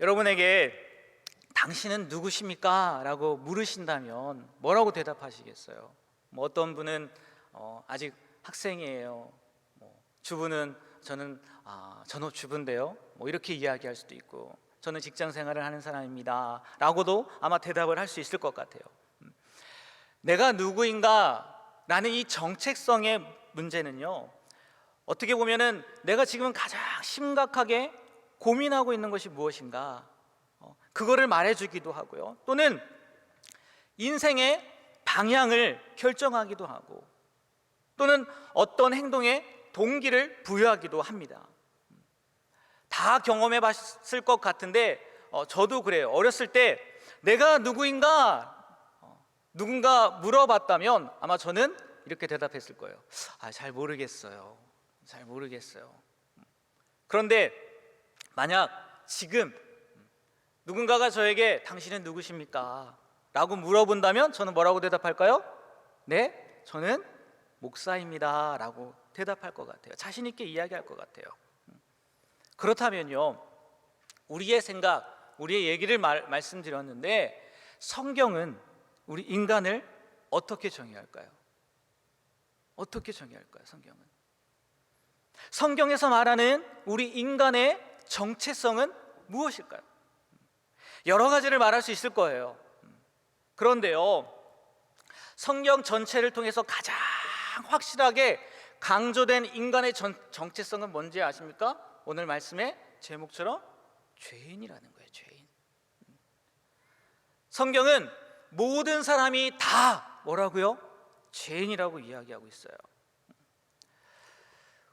여러분에게 당신은 누구십니까? 라고 물으신다면 뭐라고 대답하시겠어요? 어떤 분은 아직 학생이에요. 주부는 저는 전업주부인데요. 이렇게 이야기할 수도 있고, 저는 직장 생활을 하는 사람입니다 라고도 아마 대답을 할 수 있을 것 같아요. 내가 누구인가 라는 이 정체성의 문제는요, 어떻게 보면은 내가 지금 가장 심각하게 고민하고 있는 것이 무엇인가, 그거를 말해주기도 하고요, 또는 인생의 방향을 결정하기도 하고, 또는 어떤 행동에 동기를 부여하기도 합니다. 다 경험해 봤을 것 같은데 저도 그래요. 어렸을 때 내가 누구인가 누군가 물어봤다면 아마 저는 이렇게 대답했을 거예요. 잘 모르겠어요. 잘 모르겠어요. 그런데 만약 지금 누군가가 저에게 당신은 누구십니까? 라고 물어본다면 저는 뭐라고 대답할까요? 네, 저는 목사입니다 라고 대답할 것 같아요. 자신 있게 이야기할 것 같아요. 그렇다면요, 우리의 생각, 우리의 얘기를 말씀드렸는데, 성경은 우리 인간을 어떻게 정의할까요? 어떻게 정의할까요? 성경에서 말하는 우리 인간의 정체성은 무엇일까요? 여러 가지를 말할 수 있을 거예요. 그런데요, 성경 전체를 통해서 가장 확실하게 강조된 인간의 정체성은 뭔지 아십니까? 오늘 말씀의 제목처럼 죄인이라는 거예요. 죄인. 성경은 모든 사람이 다 뭐라고요? 죄인이라고 이야기하고 있어요.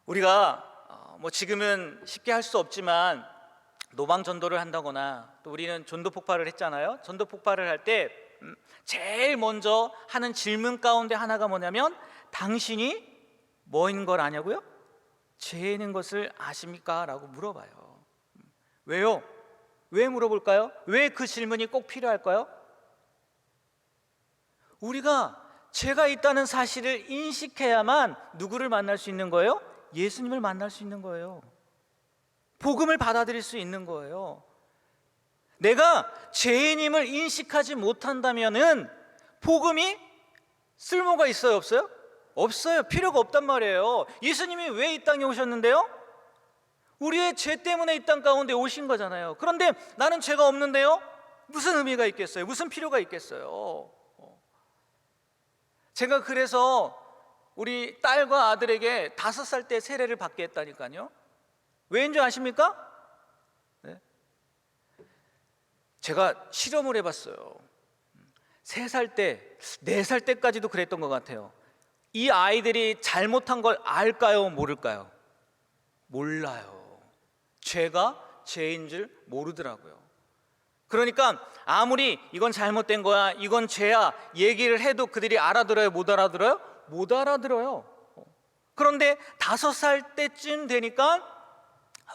우리가 지금은 쉽게 할 수 없지만 노방 전도를 한다거나, 또 우리는 전도 폭발을 했잖아요. 전도 폭발을 할 때 제일 먼저 하는 질문 가운데 하나가 뭐냐면, 당신이 뭐인 걸 아냐고요? 죄인인 것을 아십니까? 라고 물어봐요. 왜요? 왜 물어볼까요? 왜 그 질문이 꼭 필요할까요? 우리가 죄가 있다는 사실을 인식해야만 누구를 만날 수 있는 거예요? 예수님을 만날 수 있는 거예요. 복음을 받아들일 수 있는 거예요. 내가 죄인임을 인식하지 못한다면은 복음이 쓸모가 있어요, 없어요? 없어요. 필요가 없단 말이에요. 예수님이 왜 이 땅에 오셨는데요? 우리의 죄 때문에 이 땅 가운데 오신 거잖아요. 그런데 나는 죄가 없는데요? 무슨 의미가 있겠어요? 무슨 필요가 있겠어요? 제가 그래서 우리 딸과 아들에게 5살 때 세례를 받게 했다니까요. 왜인 줄 아십니까? 네? 제가 실험을 해봤어요. 3살 때, 4살 때까지도 그랬던 것 같아요. 이 아이들이 잘못한 걸 알까요? 모를까요? 몰라요. 죄가 죄인 줄 모르더라고요. 그러니까 아무리 이건 잘못된 거야, 이건 죄야 얘기를 해도 그들이 알아들어요? 못 알아들어요? 못 알아들어요. 그런데 5살 때쯤 되니까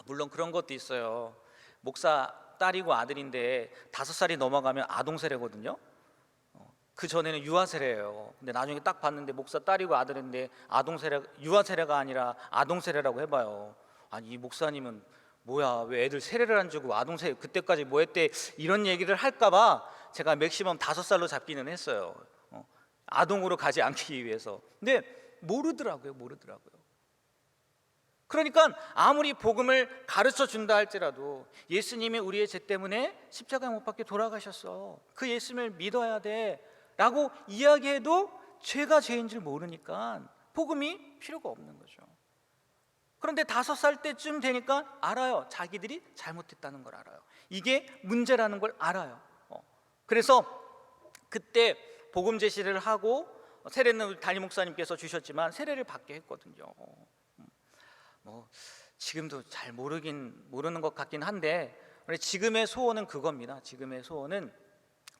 물론 그런 것도 있어요. 목사 딸이고 아들인데 5살이 넘어가면 아동세례거든요. 그 전에는 유아세례예요. 근데 나중에 딱 봤는데 목사 딸이고 아들인데 유아세례가 아니라 아동세례라고 해봐요. 아니, 이 목사님은 뭐야, 왜 애들 세례를 안 주고 아동세례 그때까지 뭐 했대, 이런 얘기를 할까봐 제가 맥시멈 5살로 잡기는 했어요. 아동으로 가지 않기 위해서. 근데 모르더라고요. 그러니까 아무리 복음을 가르쳐 준다 할지라도, 예수님이 우리의 죄 때문에 십자가에 못 박혀 돌아가셨어, 그 예수님을 믿어야 돼 라고 이야기해도 죄가 죄인 줄 모르니까 복음이 필요가 없는 거죠. 그런데 5살 때쯤 되니까 알아요. 자기들이 잘못했다는 걸 알아요. 이게 문제라는 걸 알아요. 그래서 그때 복음 제시를 하고, 세례는 담임 목사님께서 주셨지만 세례를 받게 했거든요. 지금도 잘 모르는 것 같긴 한데, 지금의 소원은 그겁니다. 지금의 소원은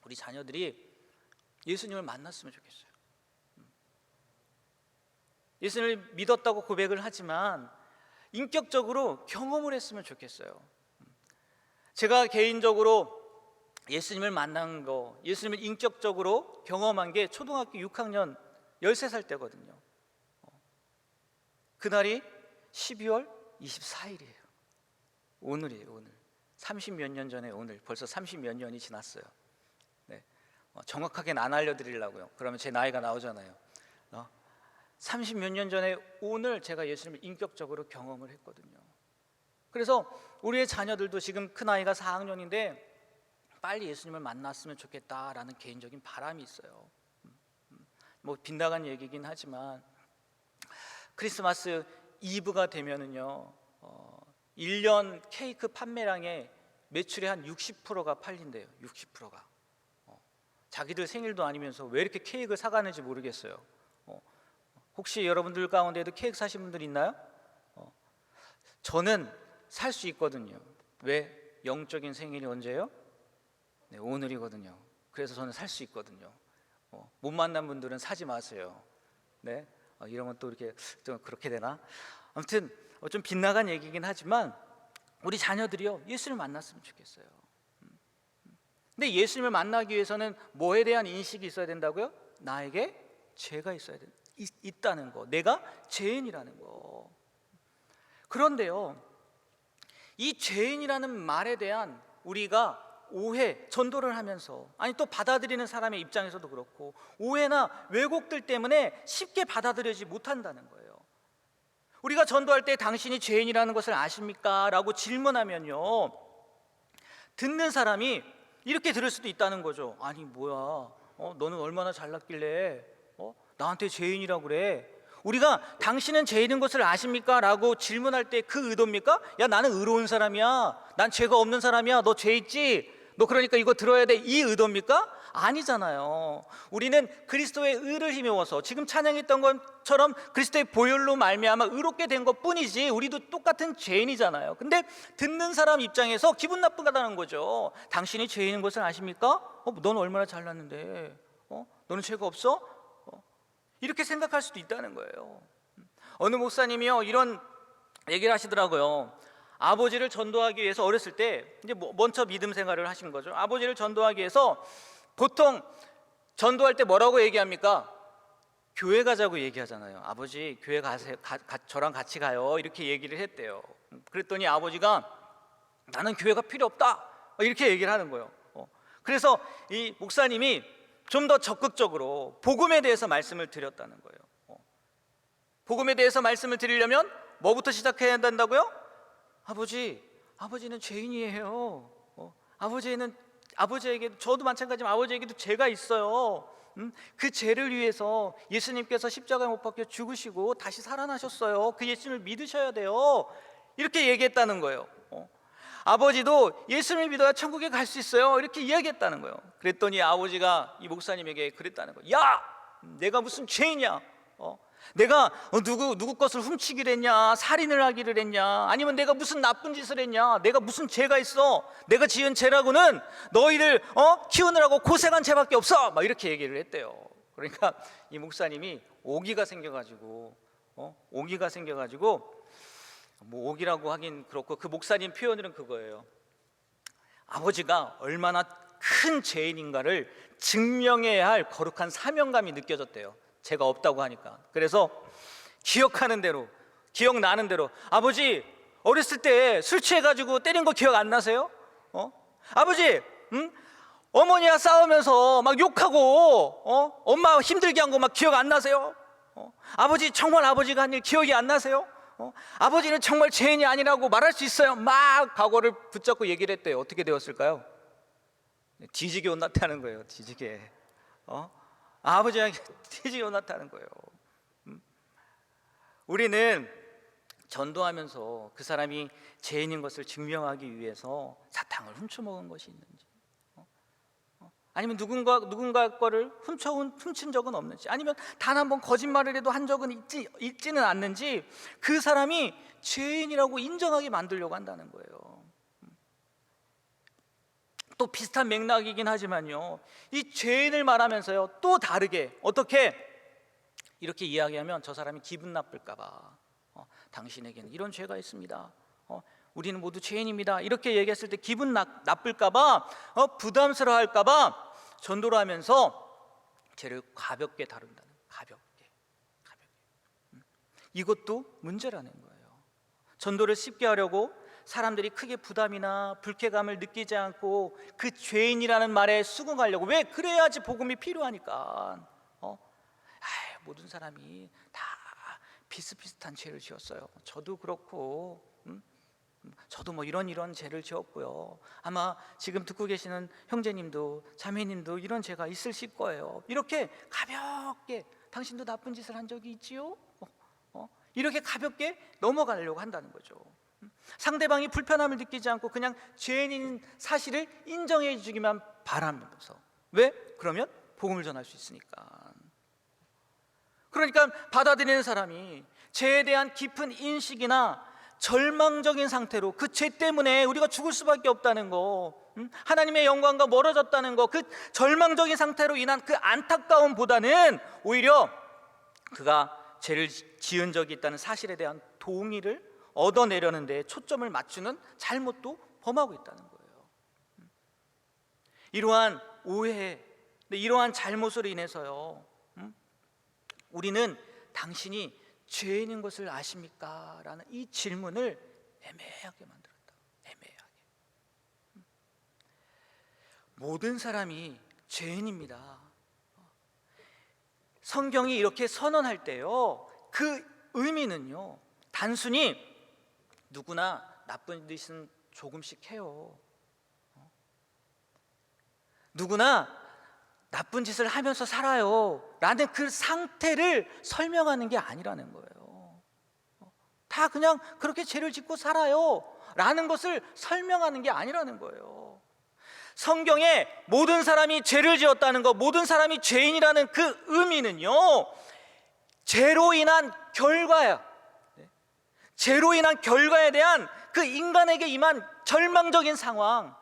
우리 자녀들이 예수님을 만났으면 좋겠어요. 예수님을 믿었다고 고백을 하지만 인격적으로 경험을 했으면 좋겠어요. 제가 개인적으로 예수님을 만난 거, 예수님을 인격적으로 경험한 게 초등학교 6학년 13살 때거든요. 그날이 12월 24일이에요. 오늘이에요, 오늘. 30 몇 년 전에 오늘 벌써 30 몇 년이 지났어요. 네. 정확하게는 안 알려드리려고요. 그러면 제 나이가 나오잖아요. 30 몇 년 전에 오늘 제가 예수님을 인격적으로 경험을 했거든요. 그래서 우리의 자녀들도 지금 큰 아이가 4학년인데 빨리 예수님을 만났으면 좋겠다라는 개인적인 바람이 있어요. 뭐 빗나간 얘기긴 하지만 크리스마스 이브가 되면은요 1년 케이크 판매량의 매출의 한 60%가 팔린대요. 60%가. 자기들 생일도 아니면서 왜 이렇게 케이크를 사가는지 모르겠어요. 혹시 여러분들 가운데도 케이크 사신 분들 있나요? 저는 살 수 있거든요. 왜? 영적인 생일이 언제예요? 네, 오늘이거든요. 그래서 저는 살 수 있거든요. 못 만난 분들은 사지 마세요. 네, 이런 건 또 이렇게 좀 그렇게 되나? 아무튼 좀 빗나간 얘기긴 하지만 우리 자녀들이요 예수를 만났으면 좋겠어요. 근데 예수님을 만나기 위해서는 뭐에 대한 인식이 있어야 된다고요? 나에게 죄가 있다는 거, 내가 죄인이라는 거. 그런데요, 이 죄인이라는 말에 대한 우리가 오해, 전도를 하면서 아니 또 받아들이는 사람의 입장에서도 그렇고 오해나 왜곡들 때문에 쉽게 받아들여지지 못한다는 거예요. 우리가 전도할 때 당신이 죄인이라는 것을 아십니까? 라고 질문하면요 듣는 사람이 이렇게 들을 수도 있다는 거죠. 아니 뭐야, 너는 얼마나 잘났길래 나한테 죄인이라고 그래? 우리가 당신은 죄인인 것을 아십니까? 라고 질문할 때 그 의도입니까? 야 나는 의로운 사람이야, 난 죄가 없는 사람이야, 너 죄 있지? 너 그러니까 이거 들어야 돼, 이 의도입니까? 아니잖아요. 우리는 그리스도의 의를 힘입어서 지금 찬양했던 것처럼 그리스도의 보혈로 말미암아 의롭게 된 것뿐이지 우리도 똑같은 죄인이잖아요. 근데 듣는 사람 입장에서 기분 나쁘다는 거죠. 당신이 죄인인 것을 아십니까? 너는 얼마나 잘났는데 너는 죄가 없어? 이렇게 생각할 수도 있다는 거예요. 어느 목사님이요 이런 얘기를 하시더라고요. 아버지를 전도하기 위해서 어렸을 때 이제 먼저 믿음 생활을 하신 거죠. 아버지를 전도하기 위해서 보통 전도할 때 뭐라고 얘기합니까? 교회 가자고 얘기하잖아요. 아버지 교회 가세요, 저랑 같이 가요, 이렇게 얘기를 했대요. 그랬더니 아버지가 나는 교회가 필요 없다 이렇게 얘기를 하는 거예요. 그래서 이 목사님이 좀 더 적극적으로 복음에 대해서 말씀을 드렸다는 거예요. 복음에 대해서 말씀을 드리려면 뭐부터 시작해야 된다고요? 아버지는 죄인이에요. 아버지에게, 저도 마찬가지지만 아버지에게도 죄가 있어요. 그 죄를 위해서 예수님께서 십자가에 못 박혀 죽으시고 다시 살아나셨어요. 그 예수님을 믿으셔야 돼요. 이렇게 얘기했다는 거예요. 아버지도 예수님을 믿어야 천국에 갈 수 있어요. 이렇게 이야기했다는 거예요. 그랬더니 아버지가 이 목사님에게 그랬다는 거예요. 야, 내가 무슨 죄인이야? 내가 누구 것을 훔치기를 했냐, 살인을 하기를 했냐, 아니면 내가 무슨 나쁜 짓을 했냐, 내가 무슨 죄가 있어? 내가 지은 죄라고는 너희를 키우느라고 고생한 죄밖에 없어. 막 이렇게 얘기를 했대요. 그러니까 이 목사님이 오기가 생겨가지고 뭐 오기라고 하긴 그렇고 그 목사님 표현은 그거예요. 아버지가 얼마나 큰 죄인인가를 증명해야 할 거룩한 사명감이 느껴졌대요. 죄가 없다고 하니까. 그래서 기억나는 대로 아버지 어렸을 때 술 취해가지고 때린 거 기억 안 나세요? 아버지 어머니와 싸우면서 막 욕하고 엄마 힘들게 한 거 막 기억 안 나세요? 아버지 정말 아버지가 한 일 기억이 안 나세요? 아버지는 정말 죄인이 아니라고 말할 수 있어요. 막 과거를 붙잡고 얘기를 했대요. 어떻게 되었을까요? 뒤지게 혼났다는 거예요. 뒤지게. 아버지에게 뒤지게 혼났다는 거예요. 우리는 전도하면서 그 사람이 죄인인 것을 증명하기 위해서 사탕을 훔쳐먹은 것이 있는지, 아니면 누군가 거를 훔친 적은 없는지, 아니면 단 한 번 거짓말을 해도 한 적은 있지는 않는지 그 사람이 죄인이라고 인정하게 만들려고 한다는 거예요. 또 비슷한 맥락이긴 하지만요, 이 죄인을 말하면서요 또 다르게 어떻게 이렇게 이야기하면 저 사람이 기분 나쁠까 봐, 당신에게는 이런 죄가 있습니다, 우리는 모두 죄인입니다, 이렇게 얘기했을 때 기분 나쁠까 봐, 부담스러워할까 봐 전도를 하면서 죄를 가볍게 다룬다는, 가볍게. 이것도 문제라는 거예요. 전도를 쉽게 하려고 사람들이 크게 부담이나 불쾌감을 느끼지 않고 그 죄인이라는 말에 수긍하려고, 왜? 그래야지 복음이 필요하니까. 모든 사람이 다 비슷비슷한 죄를 지었어요. 저도 그렇고, 저도 뭐 이런 죄를 지었고요. 아마 지금 듣고 계시는 형제님도 자매님도 이런 죄가 있으실 거예요. 이렇게 가볍게, 당신도 나쁜 짓을 한 적이 있지요? 이렇게 가볍게 넘어가려고 한다는 거죠. 상대방이 불편함을 느끼지 않고 그냥 죄인인 사실을 인정해 주기만 바라면서. 왜? 그러면 복음을 전할 수 있으니까. 그러니까 받아들이는 사람이 죄에 대한 깊은 인식이나 절망적인 상태로, 그 죄 때문에 우리가 죽을 수밖에 없다는 거, 하나님의 영광과 멀어졌다는 거, 그 절망적인 상태로 인한 그 안타까움보다는 오히려 그가 죄를 지은 적이 있다는 사실에 대한 동의를 얻어내려는 데 초점을 맞추는 잘못도 범하고 있다는 거예요. 이러한 오해, 이러한 잘못으로 인해서요, 우리는 당신이 죄인인 것을 아십니까? 라는 이 질문을 애매하게 만들었다. 애매하게. 모든 사람이 죄인입니다. 성경이 이렇게 선언할 때요, 그 의미는요, 단순히 누구나 나쁜 짓은 조금씩 해요. 누구나 나쁜 짓을 하면서 살아요 라는 그 상태를 설명하는 게 아니라는 거예요. 다 그냥 그렇게 죄를 짓고 살아요 라는 것을 설명하는 게 아니라는 거예요. 성경에 모든 사람이 죄를 지었다는 것, 모든 사람이 죄인이라는 그 의미는요, 죄로 인한 결과야. 죄로 인한 결과에 대한 그 인간에게 임한 절망적인 상황,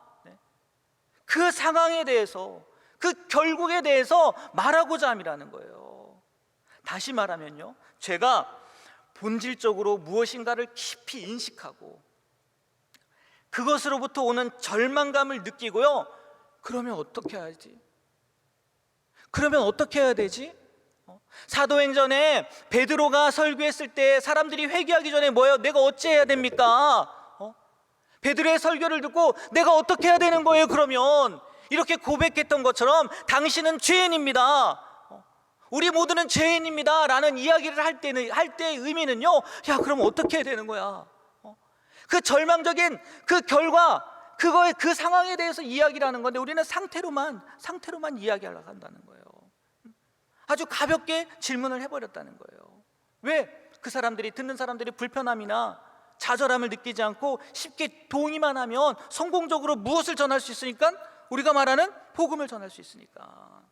그 상황에 대해서, 그 결국에 대해서 말하고자 함이라는 거예요. 다시 말하면요, 죄가 본질적으로 무엇인가를 깊이 인식하고 그것으로부터 오는 절망감을 느끼고요, 그러면 어떻게 해야지? 그러면 어떻게 해야 되지? 사도행전에 베드로가 설교했을 때 사람들이 회개하기 전에 뭐예요? 내가 어찌해야 됩니까? 베드로의 설교를 듣고 내가 어떻게 해야 되는 거예요? 그러면 이렇게 고백했던 것처럼 당신은 죄인입니다, 우리 모두는 죄인입니다 라는 이야기를 할 때의 의미는요, 야, 그럼 어떻게 해야 되는 거야? 그 절망적인 그 결과, 그거의 그 상황에 대해서 이야기를 하는 건데 우리는 상태로만 이야기하려고 한다는 거예요. 아주 가볍게 질문을 해버렸다는 거예요. 왜? 그 사람들이, 듣는 사람들이 불편함이나 좌절함을 느끼지 않고 쉽게 동의만 하면 성공적으로 무엇을 전할 수 있으니까? 우리가 말하는 복음을 전할 수 있으니까.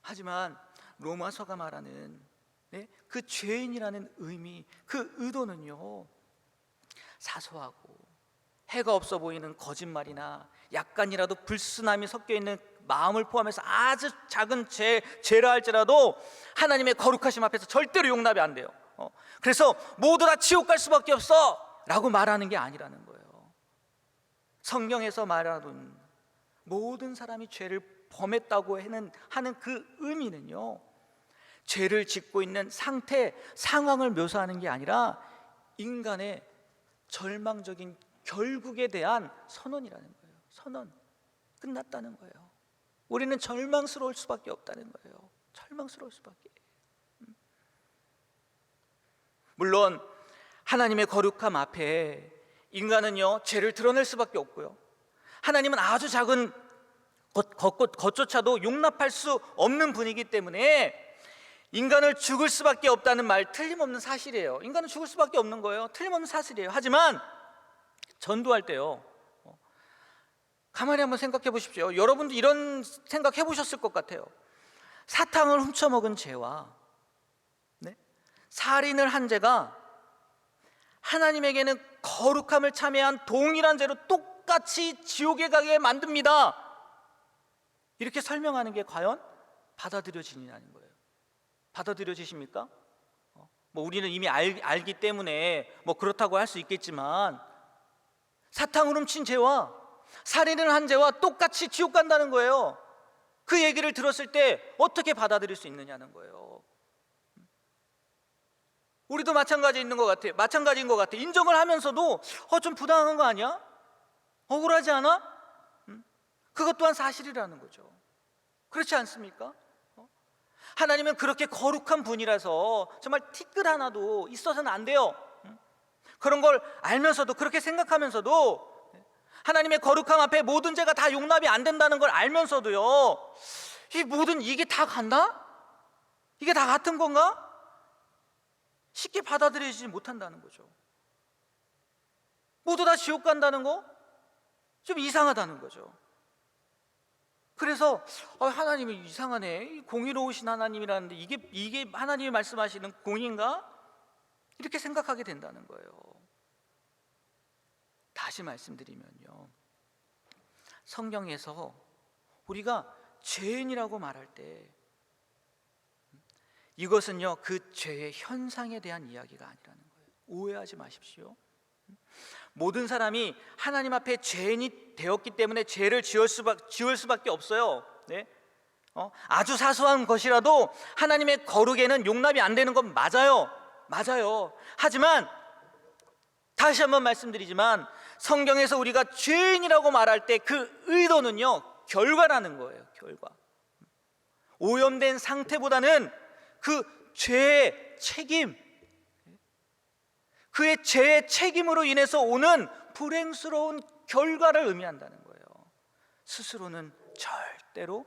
하지만 로마서가 말하는 그 죄인이라는 의미, 그 의도는요, 사소하고 해가 없어 보이는 거짓말이나 약간이라도 불순함이 섞여 있는 마음을 포함해서 아주 작은 죄라 할지라도 하나님의 거룩하심 앞에서 절대로 용납이 안 돼요. 그래서 모두 다 지옥 갈 수밖에 없어 라고 말하는 게 아니라는 거예요. 성경에서 말하는 모든 사람이 죄를 범했다고 하는 그 의미는요, 죄를 짓고 있는 상태, 상황을 묘사하는 게 아니라 인간의 절망적인 결국에 대한 선언이라는 거예요. 선언. 끝났다는 거예요. 우리는 절망스러울 수밖에 없다는 거예요. 절망스러울 수밖에. 물론 하나님의 거룩함 앞에 인간은요, 죄를 드러낼 수밖에 없고요, 하나님은 아주 작은 것조차도 용납할 수 없는 분이기 때문에 인간을 죽을 수밖에 없다는 말, 틀림없는 사실이에요. 인간은 죽을 수밖에 없는 거예요. 틀림없는 사실이에요. 하지만 전도할 때요, 가만히 한번 생각해 보십시오. 여러분도 이런 생각 해보셨을 것 같아요. 사탕을 훔쳐먹은 죄와 살인을 한 죄가 하나님에게는 거룩함을 참여한 동일한 죄로 똑같이 지옥에 가게 만듭니다, 이렇게 설명하는 게 과연 받아들여지느냐는 거예요. 받아들여지십니까? 뭐 우리는 이미 알기 때문에 뭐 그렇다고 할 수 있겠지만, 사탕을 훔친 죄와 살인을 한 죄와 똑같이 지옥 간다는 거예요. 그 얘기를 들었을 때 어떻게 받아들일 수 있느냐는 거예요. 우리도 마찬가지인 것 같아. 인정을 하면서도 좀 부당한 거 아니야? 억울하지 않아? 그것 또한 사실이라는 거죠. 그렇지 않습니까? 하나님은 그렇게 거룩한 분이라서 정말 티끌 하나도 있어서는 안 돼요. 그런 걸 알면서도, 그렇게 생각하면서도, 하나님의 거룩함 앞에 모든 죄가 다 용납이 안 된다는 걸 알면서도요, 이게 다 같나? 이게 다 같은 건가? 쉽게 받아들이지 못한다는 거죠. 모두 다 지옥 간다는 거 좀 이상하다는 거죠. 그래서 하나님이 이상하네, 공의로우신 하나님이라는데 이게 하나님이 말씀하시는 공의인가? 이렇게 생각하게 된다는 거예요. 다시 말씀드리면요, 성경에서 우리가 죄인이라고 말할 때 이것은요, 그 죄의 현상에 대한 이야기가 아니라는 거예요. 오해하지 마십시오. 모든 사람이 하나님 앞에 죄인이 되었기 때문에 죄를 지을 수밖에 없어요. 네? 아주 사소한 것이라도 하나님의 거룩에는 용납이 안 되는 건 맞아요. 하지만 다시 한번 말씀드리지만, 성경에서 우리가 죄인이라고 말할 때 그 의도는요, 결과라는 거예요. 결과. 오염된 상태보다는 그 죄의 책임, 그의 죄의 책임으로 인해서 오는 불행스러운 결과를 의미한다는 거예요. 스스로는 절대로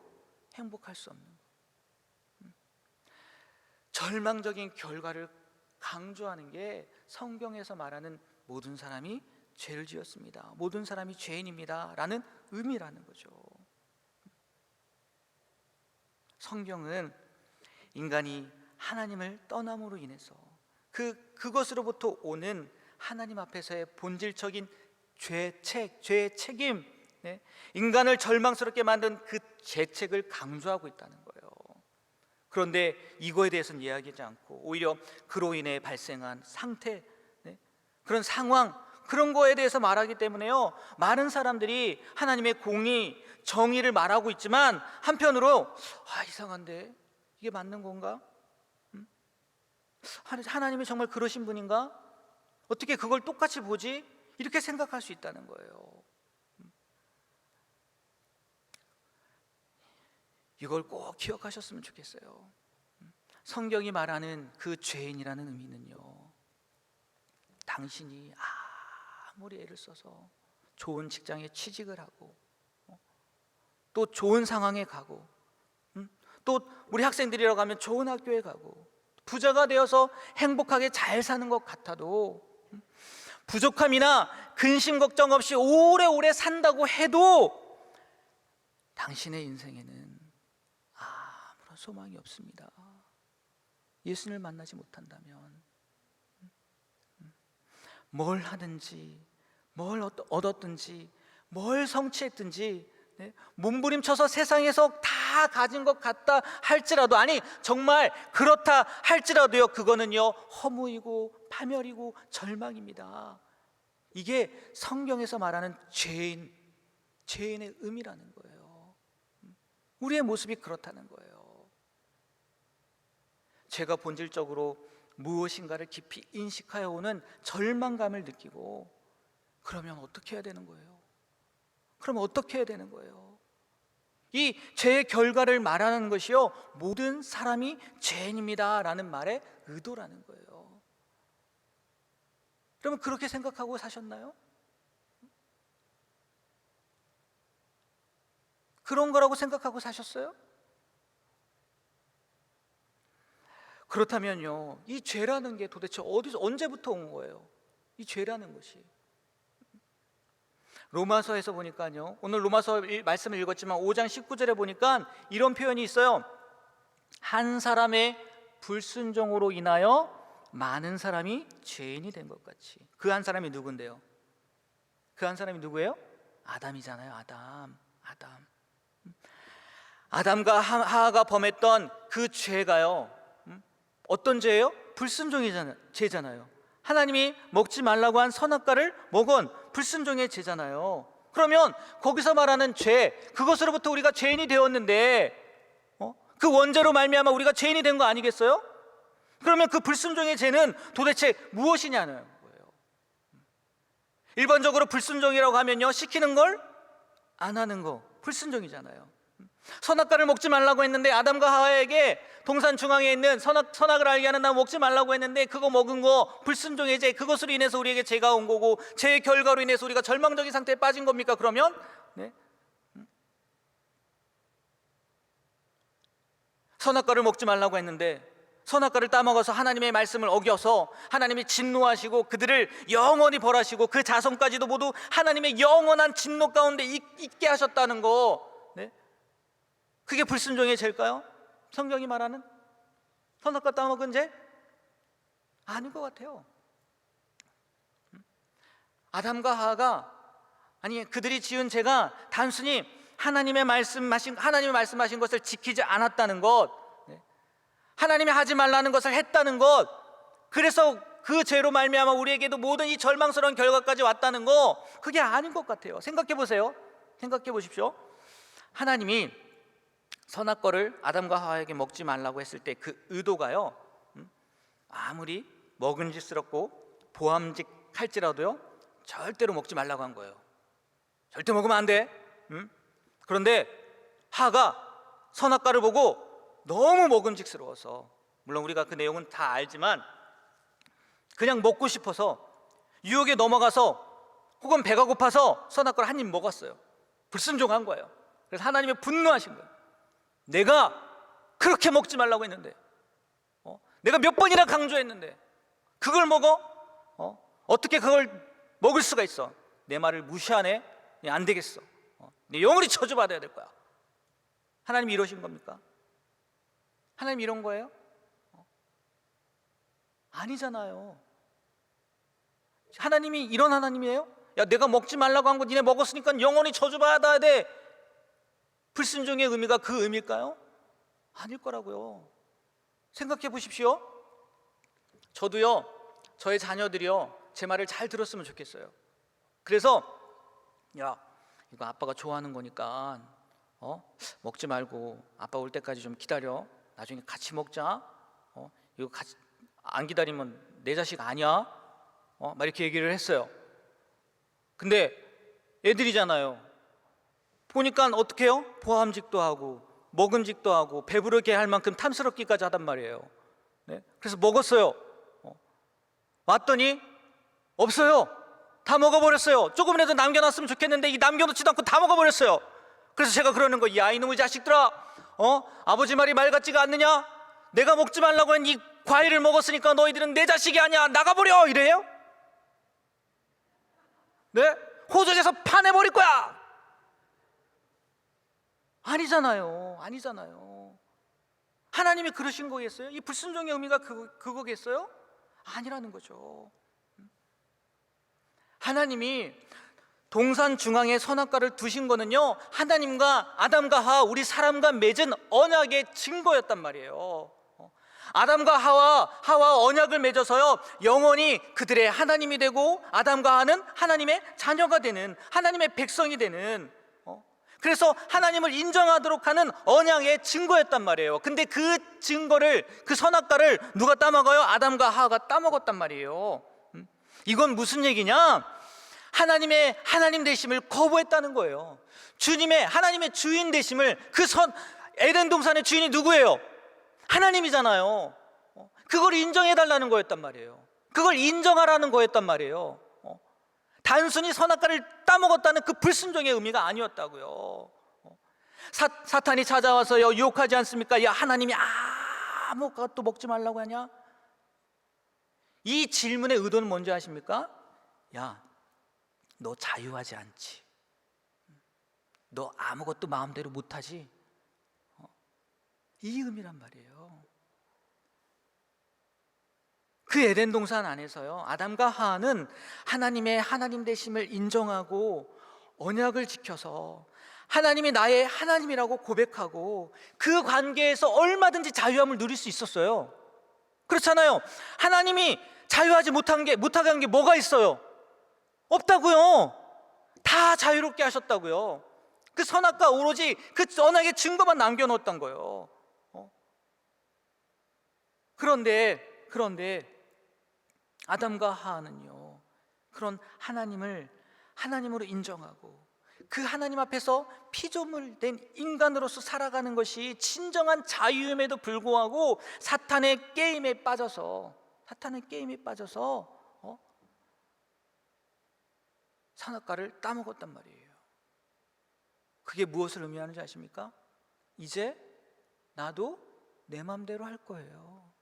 행복할 수 없는, 절망적인 결과를 강조하는 게 성경에서 말하는 모든 사람이 죄를 지었습니다, 모든 사람이 죄인입니다 라는 의미라는 거죠. 성경은 인간이 하나님을 떠남으로 인해서 그것으로부터 오는 하나님 앞에서의 본질적인 죄의 책임, 네? 인간을 절망스럽게 만든 그 죄책을 강조하고 있다는 거예요. 그런데 이거에 대해서는 이야기하지 않고 오히려 그로 인해 발생한 상태, 네? 그런 상황, 그런 거에 대해서 말하기 때문에요, 많은 사람들이 하나님의 공의, 정의를 말하고 있지만 한편으로 이상한데 이게 맞는 건가? 하나님이 정말 그러신 분인가? 어떻게 그걸 똑같이 보지? 이렇게 생각할 수 있다는 거예요. 이걸 꼭 기억하셨으면 좋겠어요. 성경이 말하는 그 죄인이라는 의미는요, 당신이 아무리 애를 써서 좋은 직장에 취직을 하고 또 좋은 상황에 가고 또 우리 학생들이라고 하면 좋은 학교에 가고 부자가 되어서 행복하게 잘 사는 것 같아도, 부족함이나 근심 걱정 없이 오래오래 산다고 해도 당신의 인생에는 아무런 소망이 없습니다. 예수님을 만나지 못한다면 뭘 하든지, 뭘 얻었든지, 뭘 성취했든지, 네? 몸부림쳐서 세상에서 다 가진 것 같다 할지라도, 아니 정말 그렇다 할지라도요, 그거는요 허무이고 파멸이고 절망입니다. 이게 성경에서 말하는 죄인의 의미라는 거예요. 우리의 모습이 그렇다는 거예요. 죄가 본질적으로 무엇인가를 깊이 인식하여 오는 절망감을 느끼고, 그러면 어떻게 해야 되는 거예요? 이 죄의 결과를 말하는 것이요, 모든 사람이 죄인입니다 라는 말의 의도라는 거예요. 여러분, 그렇게 생각하고 사셨나요? 그런 거라고 생각하고 사셨어요? 그렇다면요, 이 죄라는 게 도대체 언제부터 온 거예요? 이 죄라는 것이. 로마서에서 보니까요, 오늘 로마서 말씀을 읽었지만 5장 19절에 보니까 이런 표현이 있어요. 한 사람의 불순종으로 인하여 많은 사람이 죄인이 된 것 같이. 그 한 사람이 누군데요? 그 한 사람이 누구예요? 아담이잖아요. 아담과 하하가 범했던 그 죄가요, 어떤 죄예요? 불순종의 죄잖아요. 하나님이 먹지 말라고 한 선악과를 먹은 불순종의 죄잖아요. 그러면 거기서 말하는 죄, 그것으로부터 우리가 죄인이 되었는데 그 원죄로 말미암아 우리가 죄인이 된 거 아니겠어요? 그러면 그 불순종의 죄는 도대체 무엇이냐는 거예요. 일반적으로 불순종이라고 하면요, 시키는 걸 안 하는 거 불순종이잖아요. 선악과를 먹지 말라고 했는데 아담과 하와에게 동산 중앙에 있는 선악을 알게 하는 나무 먹지 말라고 했는데 그거 먹은 거 불순종의 죄, 그것으로 인해서 우리에게 죄가 온 거고 죄의 결과로 인해서 우리가 절망적인 상태에 빠진 겁니까? 그러면 네? 선악과를 먹지 말라고 했는데 선악과를 따먹어서 하나님의 말씀을 어겨서 하나님이 진노하시고 그들을 영원히 벌하시고 그 자손까지도 모두 하나님의 영원한 진노 가운데 있게 하셨다는 거, 네? 그게 불순종의 죄일까요? 성경이 말하는 선악과 따먹은 죄? 아닌 것 같아요. 아담과 하와가, 아니 그들이 지은 죄가 단순히 하나님이 말씀하신 것을 지키지 않았다는 것, 하나님이 하지 말라는 것을 했다는 것, 그래서 그 죄로 말미암아 우리에게도 모든 이 절망스러운 결과까지 왔다는 거, 그게 아닌 것 같아요. 생각해 보세요. 생각해 보십시오. 하나님이 선악과를 아담과 하와에게 먹지 말라고 했을 때 그 의도가요, 아무리 먹음직스럽고 보암직할지라도요 절대로 먹지 말라고 한 거예요. 절대 먹으면 안 돼. 그런데 하가 선악과를 보고 너무 먹음직스러워서, 물론 우리가 그 내용은 다 알지만 그냥 먹고 싶어서 유혹에 넘어가서 혹은 배가 고파서 선악과를 한 입 먹었어요. 불순종한 거예요. 그래서 하나님이 분노하신 거예요. 내가 그렇게 먹지 말라고 했는데, 내가 몇 번이나 강조했는데 그걸 먹어? 어떻게 그걸 먹을 수가 있어? 내 말을 무시하네? 안 되겠어. 내 영원히 저주받아야 될 거야. 하나님이 이러신 겁니까? 하나님 이런 거예요? 아니잖아요. 하나님이 이런 하나님이에요? 야, 내가 먹지 말라고 한 거 니네 먹었으니까 영원히 저주받아야 돼. 불순종의 의미가 그 의미일까요? 아닐 거라고요. 생각해 보십시오. 저도요, 저의 자녀들이요, 제 말을 잘 들었으면 좋겠어요. 그래서 야, 이거 아빠가 좋아하는 거니까 먹지 말고 아빠 올 때까지 좀 기다려. 나중에 같이 먹자. 이거 같이 안 기다리면 내 자식 아니야. 막 이렇게 얘기를 했어요. 근데 애들이잖아요. 보니까 어떻게 해요? 보암직도 하고 먹음직도 하고 배부르게 할 만큼 탐스럽기까지 하단 말이에요. 네? 그래서 먹었어요. 왔더니 없어요. 다 먹어버렸어요. 조금이라도 남겨놨으면 좋겠는데 이 남겨놓지도 않고 다 먹어버렸어요. 그래서 제가 그러는 거예요. 야, 이놈의 자식들아, 아버지 말이 말 같지가 않느냐? 내가 먹지 말라고 한 이 과일을 먹었으니까 너희들은 내 자식이 아니야. 나가버려! 이래요? 네? 호적에서 파내버릴 거야! 아니잖아요. 아니잖아요. 하나님이 그러신 거겠어요? 이 불순종의 의미가 그거겠어요? 아니라는 거죠. 하나님이 동산 중앙에 선악과를 두신 거는요, 하나님과 아담과 하와, 우리 사람과 맺은 언약의 증거였단 말이에요. 아담과 하와 언약을 맺어서요, 영원히 그들의 하나님이 되고 아담과 하와는 하나님의 자녀가 되는, 하나님의 백성이 되는, 그래서 하나님을 인정하도록 하는 언약의 증거였단 말이에요. 근데 그 증거를, 그 선악과를 누가 따먹어요? 아담과 하와가 따먹었단 말이에요. 이건 무슨 얘기냐? 하나님의 하나님 되심을 거부했다는 거예요. 하나님의 주인 되심을, 에덴 동산의 주인이 누구예요? 하나님이잖아요. 그걸 인정해달라는 거였단 말이에요. 그걸 인정하라는 거였단 말이에요. 단순히 선악과를 따먹었다는 그 불순종의 의미가 아니었다고요. 사탄이 찾아와서요, 유혹하지 않습니까? 야, 하나님이 아무것도 먹지 말라고 하냐? 이 질문의 의도는 뭔지 아십니까? 야, 너 자유하지 않지? 너 아무것도 마음대로 못하지? 이 의미란 말이에요. 그 에덴 동산 안에서요, 아담과 하와는 하나님의 하나님 되심을 인정하고 언약을 지켜서 하나님이 나의 하나님이라고 고백하고 그 관계에서 얼마든지 자유함을 누릴 수 있었어요. 그렇잖아요. 하나님이 자유하지 못하게 한 게 뭐가 있어요? 없다고요. 다 자유롭게 하셨다고요. 그 선악과 오로지 그 언약의 증거만 남겨놓았던 거예요. 그런데 그런데 아담과 하와는요, 그런 하나님을 하나님으로 인정하고 그 하나님 앞에서 피조물 된 인간으로서 살아가는 것이 진정한 자유임에도 불구하고 사탄의 게임에 빠져서 선악과를 따먹었단 말이에요. 그게 무엇을 의미하는지 아십니까? 이제 나도 내 마음대로 할 거예요.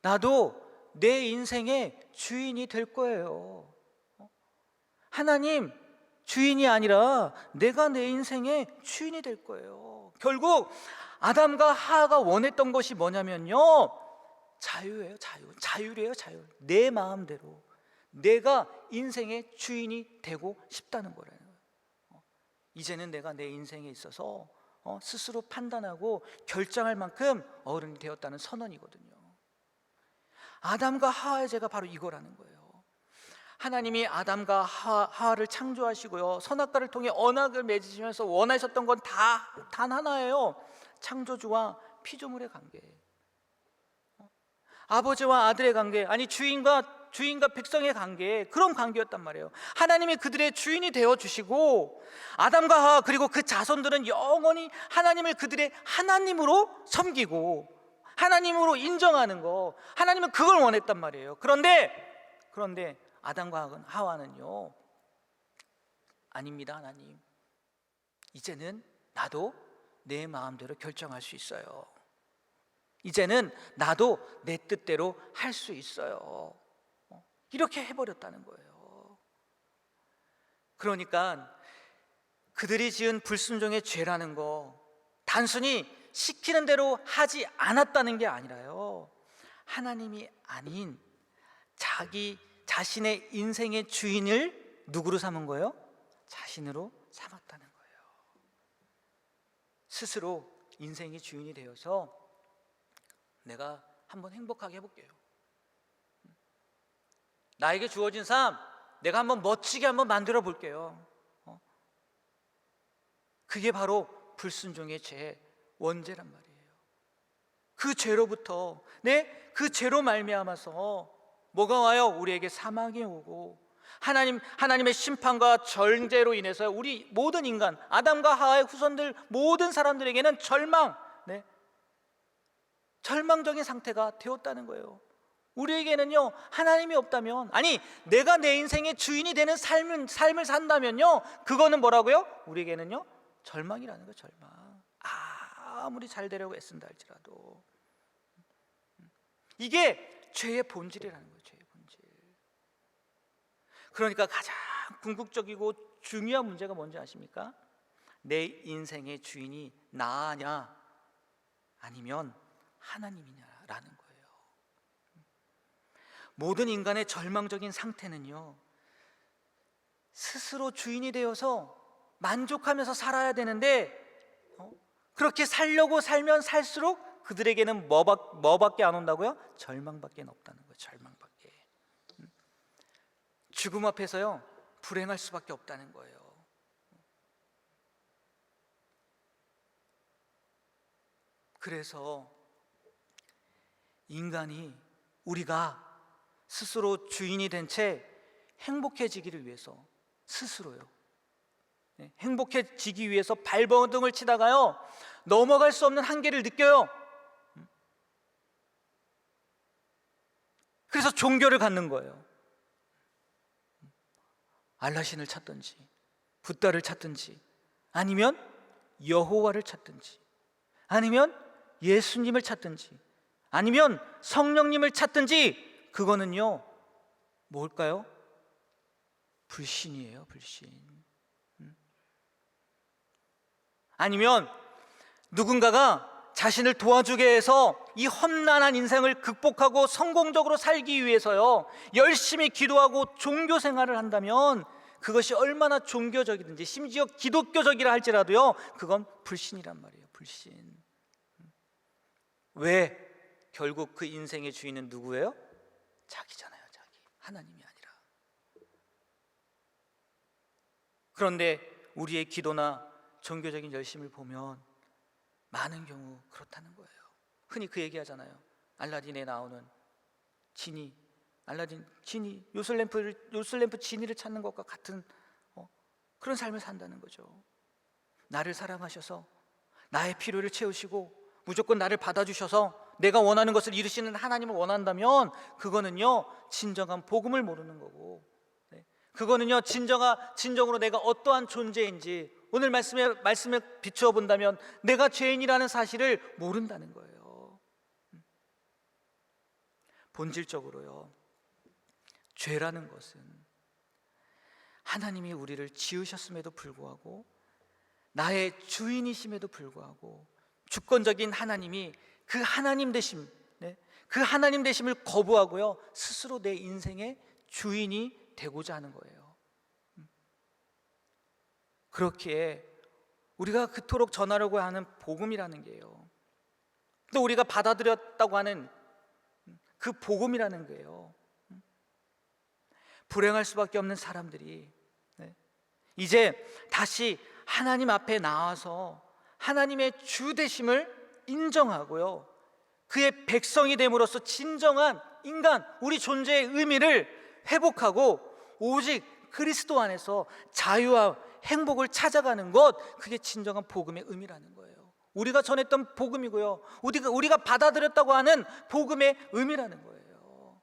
나도 내 인생의 주인이 될 거예요. 하나님 주인이 아니라 내가 내 인생의 주인이 될 거예요. 결국 아담과 하와가 원했던 것이 뭐냐면요, 자유예요. 자율이에요. 내 마음대로 내가 인생의 주인이 되고 싶다는 거라는 거예요. 이제는 내가 내 인생에 있어서 스스로 판단하고 결정할 만큼 어른이 되었다는 선언이거든요. 아담과 하와의 죄가 바로 이거라는 거예요. 하나님이 아담과 하와를 창조하시고요, 선악과를 통해 언약을 맺으시면서 원하셨던 건 단 하나예요. 창조주와 피조물의 관계, 아버지와 아들의 관계, 아니 주인과 백성의 관계, 그런 관계였단 말이에요. 하나님이 그들의 주인이 되어주시고 아담과 하와 그리고 그 자손들은 영원히 하나님을 그들의 하나님으로 섬기고 하나님으로 인정하는 거, 하나님은 그걸 원했단 말이에요. 그런데 아담과 하와는요, 아닙니다. 하나님, 이제는 나도 내 마음대로 결정할 수 있어요. 이제는 나도 내 뜻대로 할 수 있어요. 이렇게 해버렸다는 거예요. 그러니까 그들이 지은 불순종의 죄라는 거, 단순히 시키는 대로 하지 않았다는 게 아니라요, 하나님이 아닌 자신의 인생의 주인을 누구로 삼은 거예요? 자신으로 삼았다는 거예요. 스스로 인생의 주인이 되어서 내가 한번 행복하게 해볼게요. 나에게 주어진 삶 내가 한번 멋지게 한번 만들어 볼게요. 그게 바로 불순종의 죄의 원죄란 말이에요. 그 죄로부터, 그 죄로 말미암아서 뭐가 와요? 우리에게 사망이 오고 하나님의 심판과 전제로 인해서 우리 모든 인간, 아담과 하와의 후손들 모든 사람들에게는 절망적인 상태가 되었다는 거예요. 우리에게는요, 하나님이 없다면, 아니 내가 내 인생의 주인이 되는 삶을 산다면요, 그거는 뭐라고요? 우리에게는요, 절망이라는 거예요. 절망. 아무리 잘 되려고 애쓴다 할지라도. 이게 죄의 본질이라는 거예요. 죄의 본질. 그러니까 가장 궁극적이고 중요한 문제가 뭔지 아십니까? 내 인생의 주인이 나냐 아니면 하나님이냐라는 거예요. 모든 인간의 절망적인 상태는요, 스스로 주인이 되어서 만족하면서 살아야 되는데 그렇게 살려고 살면 살수록 그들에게는 뭐밖에 안 온다고요? 절망밖에 없다는 거예요. 절망밖에. 죽음 앞에서요, 불행할 수밖에 없다는 거예요. 그래서 우리가 스스로 주인이 된 채 행복해지기를 위해서, 스스로요, 행복해지기 위해서 발버둥을 치다가요, 넘어갈 수 없는 한계를 느껴요. 그래서 종교를 갖는 거예요. 알라신을 찾든지 붓다를 찾든지 아니면 여호와를 찾든지 아니면 예수님을 찾든지 아니면 성령님을 찾든지, 그거는요 뭘까요? 불신이에요. 불신. 아니면 누군가가 자신을 도와주게 해서 이 험난한 인생을 극복하고 성공적으로 살기 위해서요, 열심히 기도하고 종교 생활을 한다면 그것이 얼마나 종교적이든지 심지어 기독교적이라 할지라도요, 그건 불신이란 말이에요. 불신. 왜? 결국 그 인생의 주인은 누구예요? 자기잖아요. 자기. 하나님이 아니라. 그런데 우리의 기도나 종교적인 열심을 보면 많은 경우 그렇다는 거예요. 흔히 그 얘기하잖아요. 알라딘에 나오는 지니, 알라딘 지니, 요술램프 지니를 찾는 것과 같은 그런 삶을 산다는 거죠. 나를 사랑하셔서 나의 필요를 채우시고 무조건 나를 받아주셔서 내가 원하는 것을 이루시는 하나님을 원한다면 그거는요 진정한 복음을 모르는 거고, 그거는요 진정으로 내가 어떠한 존재인지 오늘 말씀에 비추어 본다면 내가 죄인이라는 사실을 모른다는 거예요. 본질적으로요, 죄라는 것은 하나님이 우리를 지으셨음에도 불구하고 나의 주인이심에도 불구하고 주권적인 하나님이 그 하나님 되심, 그 하나님 되심을 거부하고요 스스로 내 인생의 주인이 되고자 하는 거예요. 그렇기에 우리가 그토록 전하려고 하는 복음이라는 게요, 또 우리가 받아들였다고 하는 그 복음이라는 거예요, 불행할 수밖에 없는 사람들이 이제 다시 하나님 앞에 나와서 하나님의 주 되심을 인정하고요 그의 백성이 됨으로써 진정한 인간, 우리 존재의 의미를 회복하고 오직 그리스도 안에서 자유와 행복을 찾아가는 것, 그게 진정한 복음의 의미라는 거예요. 우리가 전했던 복음이고요 우리가 받아들였다고 하는 복음의 의미라는 거예요.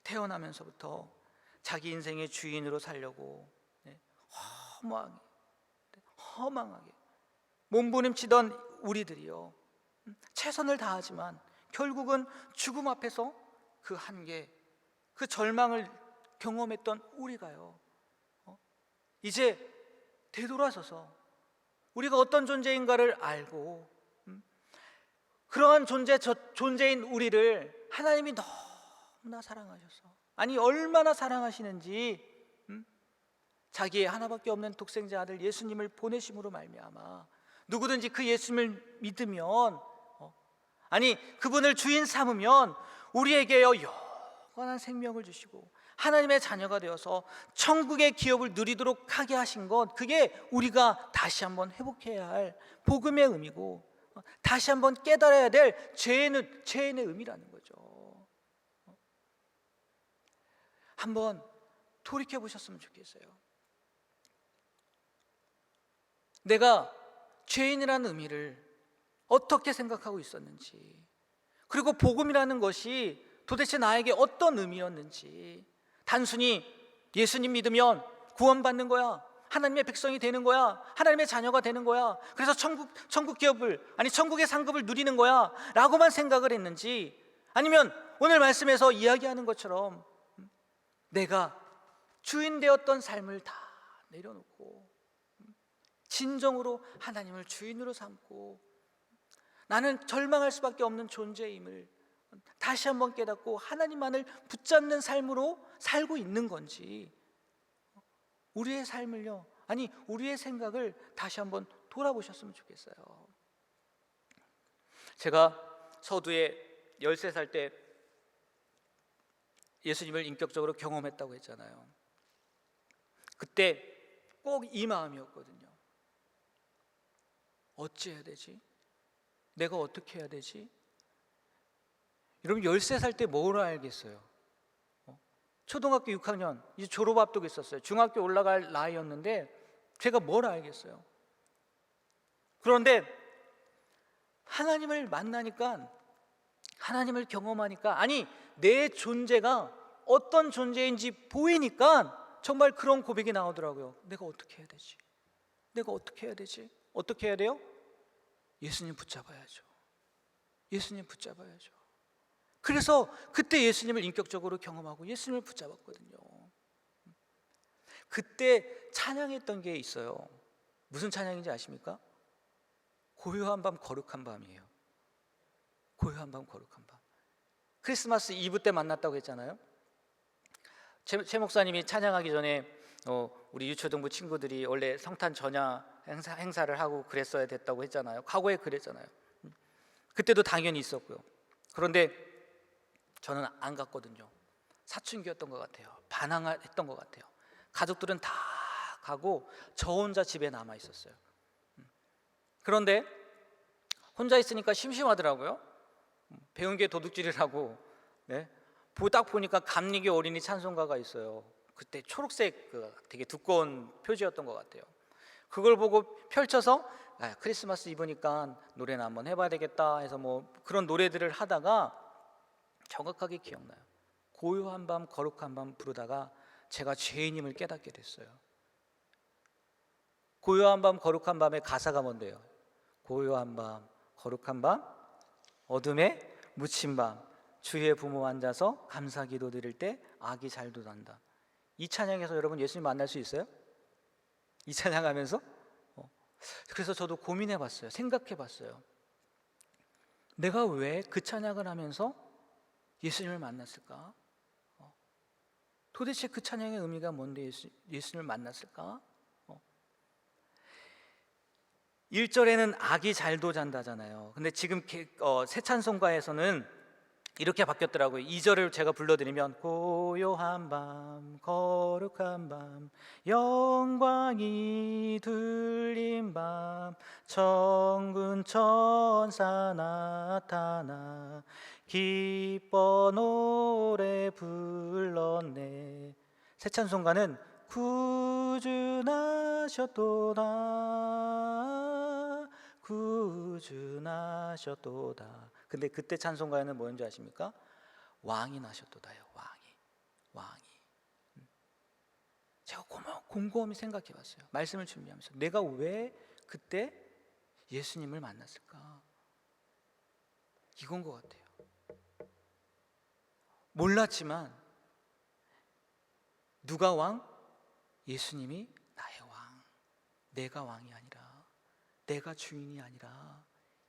태어나면서부터 자기 인생의 주인으로 살려고 허망하게 몸부림치던 우리들이요 최선을 다하지만 결국은 죽음 앞에서 그 한계, 그 절망을 경험했던 우리가요 이제 되돌아서서 우리가 어떤 존재인가를 알고 그러한 존재인 우리를 하나님이 너무나 사랑하셔서, 아니 얼마나 사랑하시는지 자기의 하나밖에 없는 독생자 아들 예수님을 보내심으로 말미암아 누구든지 그 예수님을 믿으면 아니 그분을 주인 삼으면 우리에게요 영원한 생명을 주시고 하나님의 자녀가 되어서 천국의 기업을 누리도록 하게 하신 것, 그게 우리가 다시 한번 회복해야 할 복음의 의미고 다시 한번 깨달아야 될 죄인의 의미라는 거죠. 한번 돌이켜 보셨으면 좋겠어요. 내가 죄인이라는 의미를 어떻게 생각하고 있었는지, 그리고 복음이라는 것이 도대체 나에게 어떤 의미였는지, 단순히 예수님 믿으면 구원받는 거야, 하나님의 백성이 되는 거야, 하나님의 자녀가 되는 거야, 그래서 천국 기업을, 아니 천국의 상급을 누리는 거야 라고만 생각을 했는지, 아니면 오늘 말씀에서 이야기하는 것처럼 내가 주인 되었던 삶을 다 내려놓고 진정으로 하나님을 주인으로 삼고 나는 절망할 수밖에 없는 존재임을 다시 한번 깨닫고 하나님만을 붙잡는 삶으로 살고 있는 건지, 우리의 삶을요, 아니 우리의 생각을 다시 한번 돌아보셨으면 좋겠어요. 제가 서두에 13살 때 예수님을 인격적으로 경험했다고 했잖아요. 그때 꼭 이 마음이었거든요. 어찌해야 되지? 내가 어떻게 해야 되지? 여러분 13살 때 뭘 알겠어요? 초등학교 6학년 이제 졸업 앞두고 있었어요. 중학교 올라갈 나이였는데 제가 뭘 알겠어요? 그런데 하나님을 만나니까, 하나님을 경험하니까, 아니 내 존재가 어떤 존재인지 보이니까 정말 그런 고백이 나오더라고요. 내가 어떻게 해야 되지? 내가 어떻게 해야 되지? 어떻게 해야 돼요? 예수님 붙잡아야죠. 예수님 붙잡아야죠. 그래서 그때 예수님을 인격적으로 경험하고 예수님을 붙잡았거든요. 그때 찬양했던 게 있어요. 무슨 찬양인지 아십니까? 고요한 밤 거룩한 밤이에요. 고요한 밤 거룩한 밤. 크리스마스 이브 때 만났다고 했잖아요. 최 목사님이 찬양하기 전에 우리 유초등부 친구들이 원래 성탄 전야 행사를 하고 그랬어야 됐다고 했잖아요. 과거에 그랬잖아요. 그때도 당연히 있었고요. 그런데 저는 안 갔거든요. 사춘기였던 것 같아요. 반항했던 것 같아요. 가족들은 다 가고 저 혼자 집에 남아 있었어요. 그런데 혼자 있으니까 심심하더라고요. 배운 게 도둑질이라고. 네? 딱 보니까 감리교 어린이 찬송가가 있어요. 그때 초록색 되게 두꺼운 표지였던 것 같아요. 그걸 보고 펼쳐서 크리스마스 이브니까 노래나 한번 해봐야 되겠다 해서 뭐 그런 노래들을 하다가 정확하게 기억나요. 고요한 밤 거룩한 밤 부르다가 제가 죄인임을 깨닫게 됐어요. 고요한 밤 거룩한 밤의 가사가 뭔데요? 고요한 밤 거룩한 밤 어둠에 묻힌 밤 주의 부모 앉아서 감사 기도 드릴 때 악이 잘 도난다. 이 찬양에서 여러분 예수님 만날 수 있어요? 이 찬양하면서? 그래서 저도 고민해 봤어요. 생각해 봤어요. 내가 왜 그 찬양을 하면서 예수님을 만났을까? 도대체 그 찬양의 의미가 뭔데 예수님을 만났을까? 1절에는 악이 잘도 잔다잖아요. 근데 지금 새 찬송가에서는 이렇게 바뀌었더라고요. 2절을 제가 불러드리면 고요한 밤 거룩한 밤 영광이 들린 밤 천군 천사 나타나 기뻐 노래 불렀네. 새 찬송가는 구주나셨도다 구주나셨도다. 근데 그때 찬송가에는 뭐였는지 아십니까? 왕이 나셨도다요. 왕이. 제가 곰곰이 생각해 봤어요. 말씀을 준비하면서 내가 왜 그때 예수님을 만났을까? 이건 것 같아요. 몰랐지만 누가 왕? 예수님이 나의 왕. 내가 왕이 아니라, 내가 주인이 아니라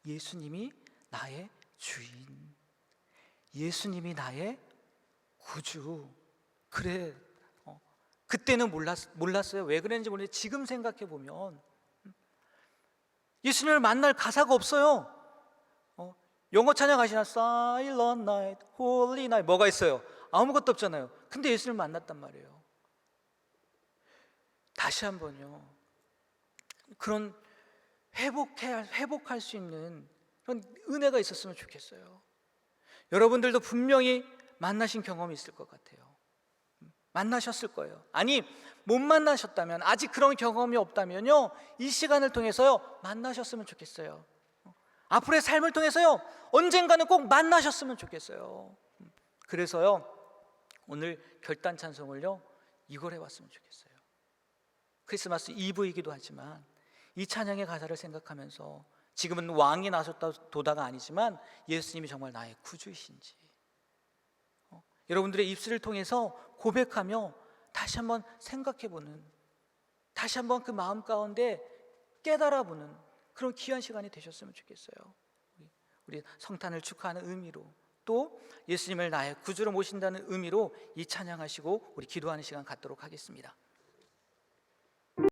예수님이 나의 주인, 예수님이 나의 구주. 그래, 그때는 몰랐어요. 왜 그랬는지 모르겠는데 지금 생각해 보면 예수님을 만날 가사가 없어요. 영어 찬양 아시나? Silent Night, Holy Night. 뭐가 있어요? 아무것도 없잖아요. 근데 예수님을 만났단 말이에요. 다시 한번요, 그런 회복할 수 있는 그런 은혜가 있었으면 좋겠어요. 여러분들도 분명히 만나신 경험이 있을 것 같아요. 만나셨을 거예요. 아니, 못 만나셨다면, 아직 그런 경험이 없다면요, 이 시간을 통해서요 만나셨으면 좋겠어요. 앞으로의 삶을 통해서요 언젠가는 꼭 만나셨으면 좋겠어요. 그래서요 오늘 결단 찬송을요 이걸 해봤으면 좋겠어요. 크리스마스 이브이기도 하지만 이 찬양의 가사를 생각하면서 지금은 왕이 나셨도다가 아니지만 예수님이 정말 나의 구주이신지 여러분들의 입술을 통해서 고백하며 다시 한번 생각해보는, 다시 한번 그 마음 가운데 깨달아보는 그런 귀한 시간이 되셨으면 좋겠어요. 우리 성탄을 축하하는 의미로, 또 예수님을 나의 구주로 모신다는 의미로 이 찬양하시고 우리 기도하는 시간 갖도록 하겠습니다.